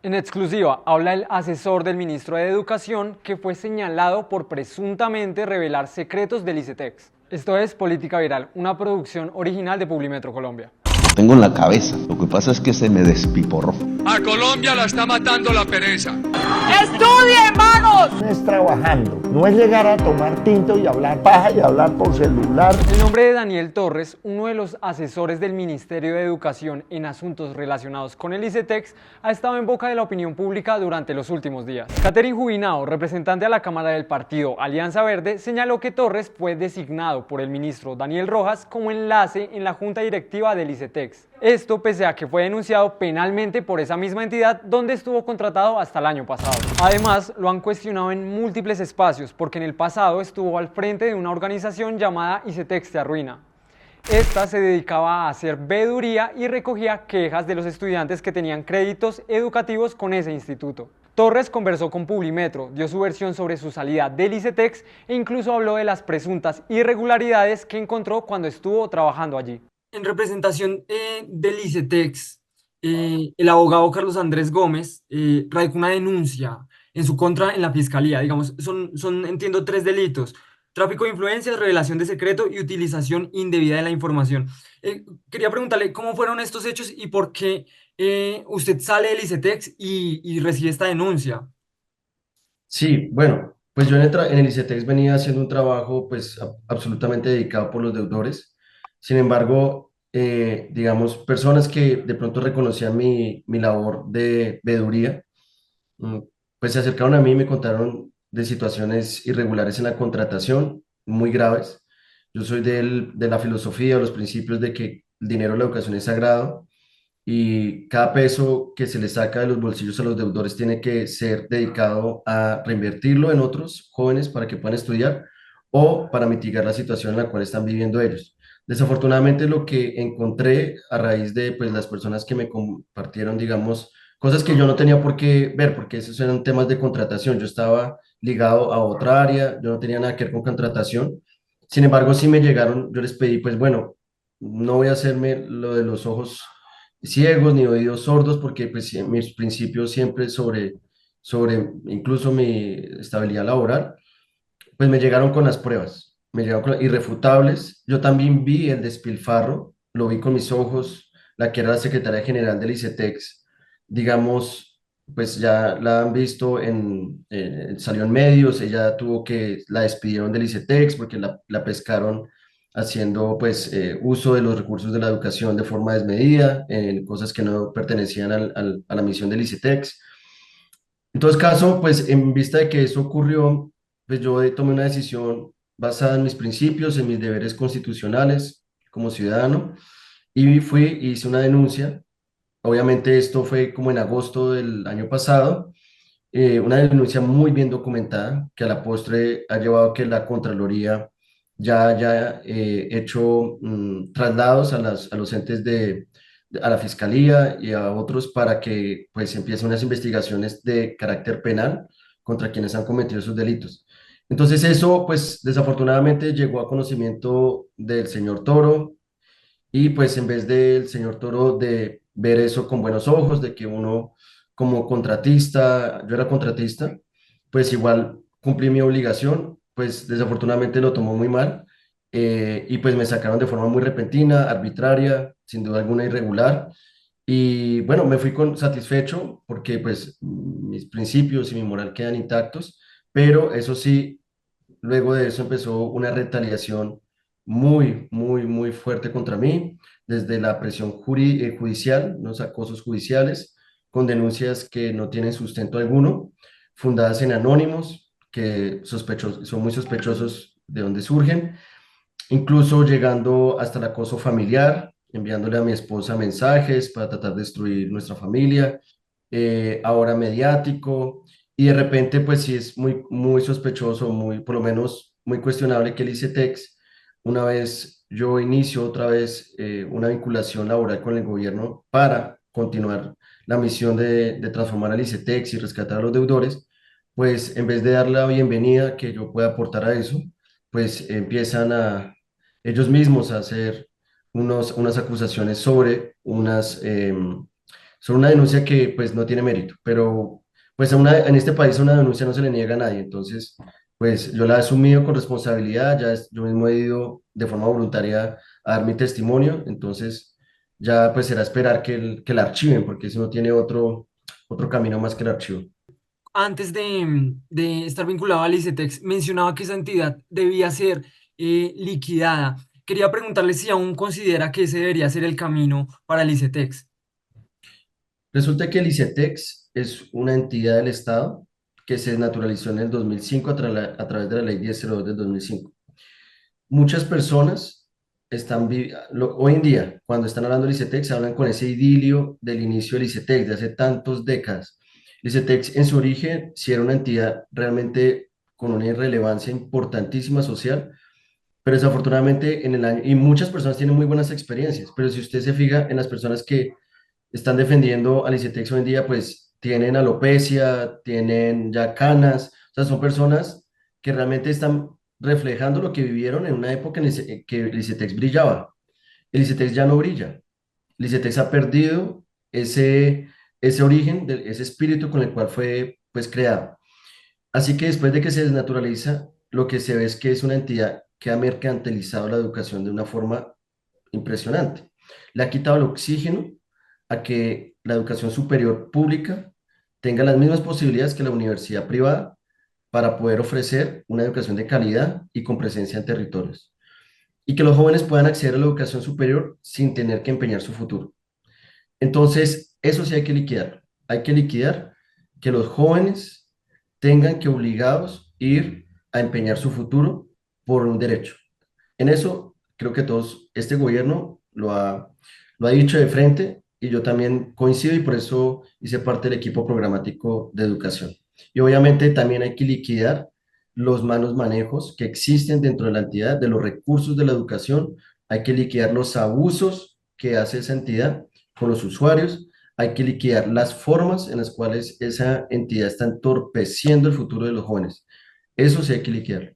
En exclusiva, habla el asesor del ministro de Educación que fue señalado por presuntamente revelar secretos del ICETEX. Esto es Política Viral, una producción original de Publimetro Colombia. Tengo en la cabeza, lo que pasa es que se me despiporró. A Colombia la está matando la pereza. ¡Estudien, vagos! No es trabajando, no es llegar a tomar tinto y hablar paja y hablar por celular. El nombre de Daniel Torres, uno de los asesores del Ministerio de Educación en asuntos relacionados con el ICETEX, ha estado en boca de la opinión pública durante los últimos días. Catherine Jubinao, representante a la Cámara del partido Alianza Verde, señaló que Torres fue designado por el ministro Daniel Rojas como enlace en la junta directiva del ICETEX. Esto pese a que fue denunciado penalmente por esa misma entidad donde estuvo contratado hasta el año pasado. Además, lo han cuestionado en múltiples espacios porque en el pasado estuvo al frente de una organización llamada ICETEX Te Arruina. Esta se dedicaba a hacer veeduría y recogía quejas de los estudiantes que tenían créditos educativos con ese instituto. Torres conversó con Publimetro, dio su versión sobre su salida del ICETEX e incluso habló de las presuntas irregularidades que encontró cuando estuvo trabajando allí. En representación del ICETEX, el abogado Carlos Andrés Gómez radicó una denuncia en su contra en la fiscalía. Digamos, entiendo, tres delitos: tráfico de influencias, revelación de secreto y utilización indebida de la información. Quería preguntarle cómo fueron estos hechos y por qué usted sale del ICETEX y recibe esta denuncia. Sí, bueno, pues yo en el ICETEX venía haciendo un trabajo pues absolutamente dedicado por los deudores. Sin embargo, digamos, personas que de pronto reconocían mi labor de veeduría, mm, pues se acercaron a mí y me contaron de situaciones irregulares en la contratación, muy graves. Yo soy de la filosofía, los principios de que el dinero de la educación es sagrado y cada peso que se le saca de los bolsillos a los deudores tiene que ser dedicado a reinvertirlo en otros jóvenes para que puedan estudiar o para mitigar la situación en la cual están viviendo ellos. Desafortunadamente, lo que encontré a raíz de pues, las personas que me compartieron, digamos, cosas que yo no tenía por qué ver, porque esos eran temas de contratación. Yo estaba ligado a otra área, yo no tenía nada que ver con contratación. Sin embargo, sí me llegaron, yo les pedí, pues bueno, no voy a hacerme lo de los ojos ciegos ni oídos sordos, porque pues mis principios siempre sobre incluso mi estabilidad laboral, pues me llegaron con las pruebas, me llegaron irrefutables. Yo también vi el despilfarro, lo vi con mis ojos, la que era la secretaria general del ICETEX, digamos, pues ya la han visto salió en medios, ella la despidieron del ICETEX porque la pescaron haciendo pues uso de los recursos de la educación de forma desmedida, en cosas que no pertenecían a la misión del ICETEX. En todo caso, pues en vista de que eso ocurrió, pues yo tomé una decisión basada en mis principios, en mis deberes constitucionales como ciudadano, y hice una denuncia. Obviamente esto fue como en agosto del año pasado, una denuncia muy bien documentada que a la postre ha llevado a que la Contraloría ya haya hecho traslados a los entes a la Fiscalía y a otros para que pues empiecen unas investigaciones de carácter penal contra quienes han cometido esos delitos. Entonces eso pues desafortunadamente llegó a conocimiento del señor Toro y pues en vez del señor Toro de ver eso con buenos ojos, de que uno como contratista, yo era contratista, pues igual cumplí mi obligación, pues desafortunadamente lo tomó muy mal y pues me sacaron de forma muy repentina, arbitraria, sin duda alguna irregular. Y bueno, me fui satisfecho porque pues mis principios y mi moral quedan intactos, pero eso sí, luego de eso empezó una retaliación muy fuerte contra mí, desde la presión judicial, unos acosos judiciales, con denuncias que no tienen sustento alguno, fundadas en anónimos, que son muy sospechosos de dónde surgen, incluso llegando hasta el acoso familiar, enviándole a mi esposa mensajes para tratar de destruir nuestra familia, ahora mediático, y de repente pues sí es muy sospechoso, por lo menos muy cuestionable que el ICETEX, una vez yo inicio otra vez una vinculación laboral con el gobierno para continuar la misión de transformar al ICETEX y rescatar a los deudores, pues en vez de dar la bienvenida que yo pueda aportar a eso, pues empiezan ellos mismos a hacer unas acusaciones Son una denuncia que pues no tiene mérito, pero pues en este país una denuncia no se le niega a nadie, entonces pues yo la he asumido con responsabilidad, yo mismo he ido de forma voluntaria a dar mi testimonio, entonces ya pues será esperar que la archiven, porque eso no tiene otro camino más que el archivo. Antes de estar vinculado al ICETEX, mencionaba que esa entidad debía ser liquidada. Quería preguntarle si aún considera que ese debería ser el camino para el ICETEX. Resulta que el ICETEX es una entidad del Estado que se desnaturalizó en el 2005 a través de la ley 1002 del 2005. Muchas personas hoy en día, cuando están hablando del ICETEX, hablan con ese idilio del inicio del ICETEX, de hace tantas décadas. El ICETEX en su origen sí era una entidad realmente con una irrelevancia importantísima social, pero desafortunadamente en el año, y muchas personas tienen muy buenas experiencias, pero si usted se fija en las personas que están defendiendo al ICETEX hoy en día, pues tienen alopecia, tienen ya canas, o sea, son personas que realmente están reflejando lo que vivieron en una época que el ICETEX brillaba. El ICETEX ya no brilla. El ICETEX ha perdido ese origen, ese espíritu con el cual fue pues creado. Así que después de que se desnaturaliza, lo que se ve es que es una entidad que ha mercantilizado la educación de una forma impresionante. Le ha quitado el oxígeno a que la educación superior pública tenga las mismas posibilidades que la universidad privada para poder ofrecer una educación de calidad y con presencia en territorios. Y que los jóvenes puedan acceder a la educación superior sin tener que empeñar su futuro. Entonces, eso sí hay que liquidar. Hay que liquidar que los jóvenes tengan que obligados ir a empeñar su futuro por un derecho. En eso creo que todos, este gobierno lo ha dicho de frente y yo también coincido y por eso hice parte del equipo programático de educación. Y obviamente también hay que liquidar los malos manejos que existen dentro de la entidad, de los recursos de la educación, hay que liquidar los abusos que hace esa entidad con los usuarios, hay que liquidar las formas en las cuales esa entidad está entorpeciendo el futuro de los jóvenes. Eso sí hay que liquidar.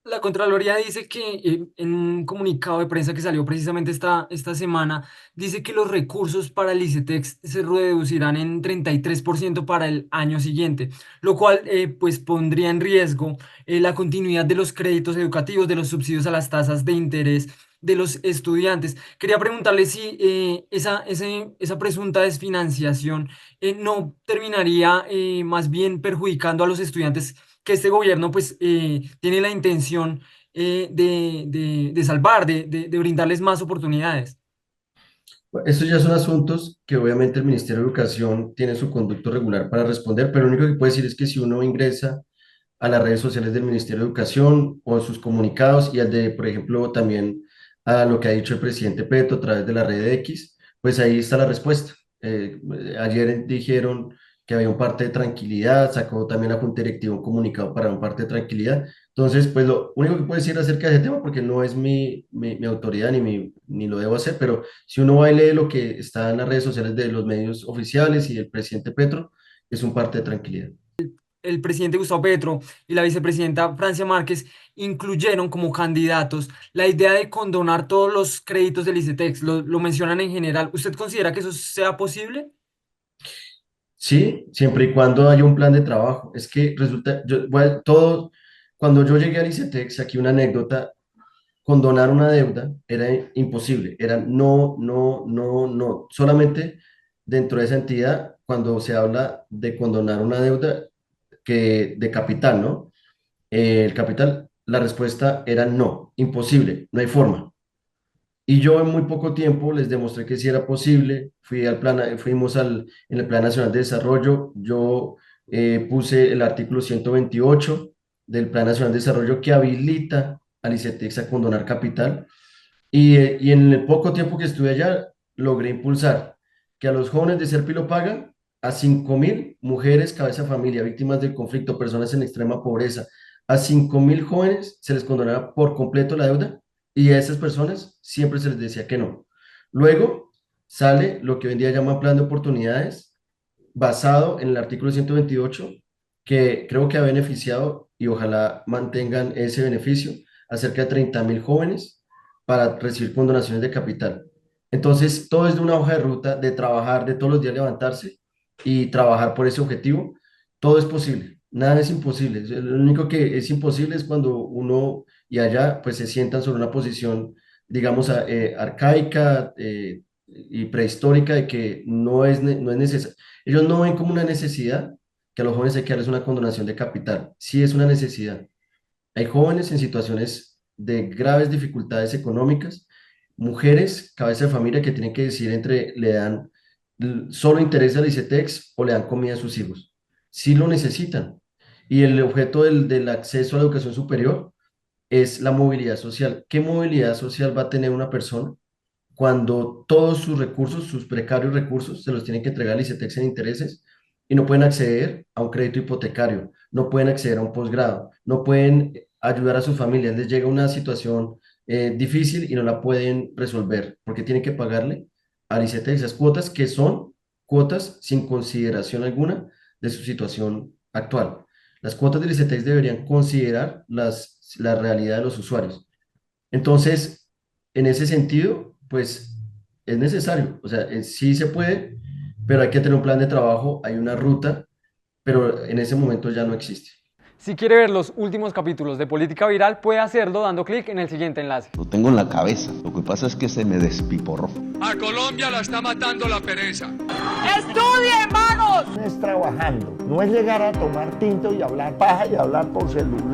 La Contraloría dice que en un comunicado de prensa que salió precisamente esta semana, dice que los recursos para el ICETEX se reducirán en 33% para el año siguiente, lo cual pues pondría en riesgo la continuidad de los créditos educativos, de los subsidios a las tasas de interés de los estudiantes. Quería preguntarle si esa presunta desfinanciación no terminaría más bien perjudicando a los estudiantes que este gobierno pues tiene la intención de salvar, de brindarles más oportunidades. Estos ya son asuntos que obviamente el Ministerio de Educación tiene su conducto regular para responder, pero lo único que puedo decir es que si uno ingresa a las redes sociales del Ministerio de Educación o a sus comunicados y al de, por ejemplo, también a lo que ha dicho el presidente Petro a través de la red X, pues ahí está la respuesta. Ayer dijeron que había un parte de tranquilidad, sacó también la Junta Directiva un comunicado para un parte de tranquilidad. Entonces, pues lo único que puedo decir acerca de ese tema, porque no es mi autoridad ni lo debo hacer, pero si uno va y lee lo que está en las redes sociales de los medios oficiales y del presidente Petro, es un parte de tranquilidad. El presidente Gustavo Petro y la vicepresidenta Francia Márquez incluyeron como candidatos la idea de condonar todos los créditos del ICETEX, lo mencionan en general. ¿Usted considera que eso sea posible? Sí, siempre y cuando haya un plan de trabajo. Es que resulta, cuando yo llegué al ICETEX, aquí una anécdota, condonar una deuda era imposible, era no, no, no, no. Solamente dentro de esa entidad, cuando se habla de condonar una deuda de capital, ¿no? El capital, la respuesta era no, imposible, no hay forma. Y yo en muy poco tiempo les demostré que sí era posible. En el Plan Nacional de Desarrollo. Yo puse el artículo 128 del Plan Nacional de Desarrollo que habilita al ICETEX a condonar capital. Y en el poco tiempo que estuve allá, logré impulsar que a los jóvenes de Serpi lo pagan, a 5.000 mujeres, cabeza de familia, víctimas del conflicto, personas en extrema pobreza, a 5.000 jóvenes se les condonaba por completo la deuda y a esas personas siempre se les decía que no. Luego sale lo que hoy en día llaman plan de oportunidades, basado en el artículo 128, que creo que ha beneficiado y ojalá mantengan ese beneficio a cerca de 30.000 jóvenes para recibir condonaciones de capital. Entonces, todo es de una hoja de ruta, de trabajar, de todos los días levantarse y trabajar por ese objetivo. Todo es posible, nada es imposible. Lo único que es imposible es cuando uno y allá pues se sientan sobre una posición, digamos, arcaica y prehistórica de que no es necesario. Ellos no ven como una necesidad que a los jóvenes hay que darles una condonación de capital. Sí es una necesidad. Hay jóvenes en situaciones de graves dificultades económicas, mujeres, cabeza de familia que tienen que decidir entre le dan solo interés al ICETEX o le dan comida a sus hijos. Sí lo necesitan. Y el objeto del acceso a la educación superior es la movilidad social. ¿Qué movilidad social va a tener una persona cuando todos sus recursos, sus precarios recursos, se los tienen que entregar al ICETEX en intereses y no pueden acceder a un crédito hipotecario, no pueden acceder a un posgrado, no pueden ayudar a sus familias, les llega una situación difícil y no la pueden resolver porque tienen que pagarle al ICETEX esas cuotas que son cuotas sin consideración alguna de su situación actual? Las cuotas del ICETEX deberían considerar la realidad de los usuarios. Entonces, en ese sentido, pues es necesario, o sea, sí se puede, pero hay que tener un plan de trabajo, hay una ruta, pero en ese momento ya no existe. Si quiere ver los últimos capítulos de Política Viral, puede hacerlo dando clic en el siguiente enlace. Lo tengo en la cabeza. Lo que pasa es que se me despiporró. A Colombia la está matando la pereza. ¡Estudie, hermanos! Es trabajando, no es llegar a tomar tinto y hablar paja y hablar por celular.